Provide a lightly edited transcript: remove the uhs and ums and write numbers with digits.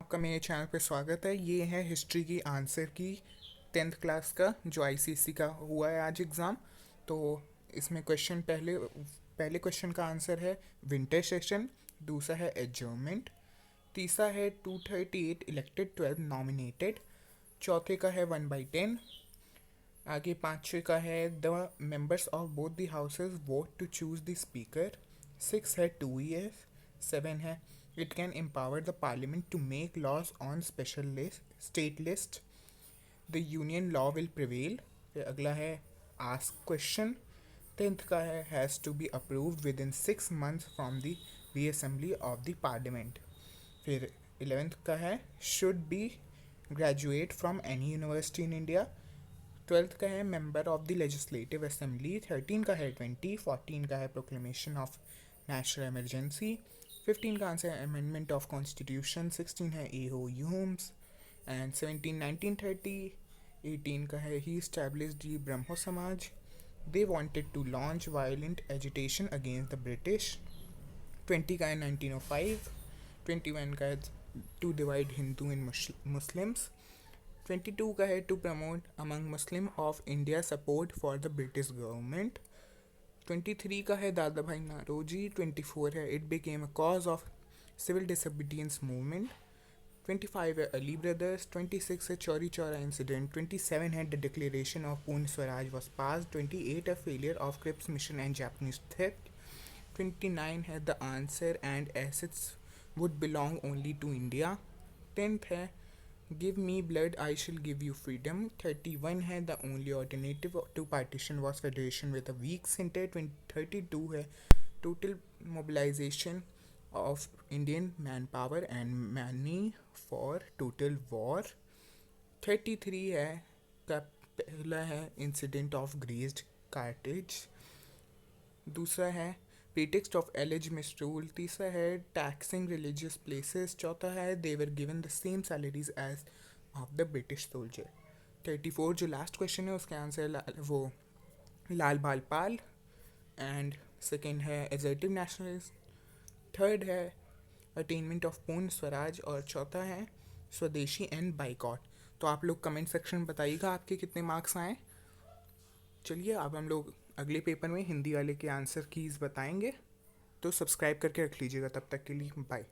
आपका मेरे चैनल पे स्वागत है। ये है हिस्ट्री की आंसर की 10th क्लास का जो आईसीएसई का हुआ है आज एग्ज़ाम। तो इसमें क्वेश्चन पहले पहले क्वेश्चन का आंसर है विंटर सेशन, दूसरा है एडजर्नमेंट, तीसरा है 238 इलेक्टेड 12 नॉमिनेटेड, चौथे का है 1/10, आगे पाँचवें का है the members of both the houses vote to choose the speaker, 6 है 2 years, 7 है it can empower the parliament to make laws on special list state list, the union law will prevail। फिर अगला है ask question, 10th का है has to be approved within 6 months from the reassembly of the parliament। फिर 11th का है should be graduate from any university in India। 12th का है member of the legislative assembly. 13 का है 20, 14 का है प्रोक्लेमेशन ऑफ नेशनल इमरजेंसी। 15 का आंसर है अमेंडमेंट ऑफ कॉन्स्टिट्यूशन। 16 है ए हो ह्यूम्स एंड 17 1930। 18 का है ही established the Brahmo Samaj, they wanted to launch violent agitation against the British. 20 का है 1905। 21 का है to divide Hindu in Muslims. 22 का है to promote among Muslim of India support for the British government. 23 का है दादा भाई नारोजी। 24 है it became a cause of civil disobedience movement. 25 है अली ब्रदर्स। 26 है चौरी चौरा इंसिडेंट। 27 है द डिक्लेरेशन ऑफ पूर्ण स्वराज वॉज पास। 28 है failure of Cripps mission and Japanese threat. 29 है the answer and assets would belong only to India. 10th है give me blood I शिल give you freedom. 31 है the only alternative to partition was federation with a weak centre. 32 है total mobilization of Indian man power and money for total war. 33 है का पहला है incident of grazed cartridge. दूसरा है pretext of alleged misrule। तीसरा है taxing religious places। चौथा है they were given the same salaries as of the British soldier। 34 जो लास्ट क्वेश्चन है उसके आंसर वो लाल बाल पाल एंड सेकेंड है assertive nationalism। थर्ड है अटेनमेंट ऑफ पूर्ण स्वराज और चौथा है स्वदेशी एंड बाइकॉट। तो आप लोग कमेंट सेक्शन में बताइएगा आपके कितने मार्क्स आए। चलिए अब हम लोग अगले पेपर में हिंदी वाले के आंसर कीज़ बताएंगे, तो सब्सक्राइब करके रख लीजिएगा। तब तक के लिए बाय।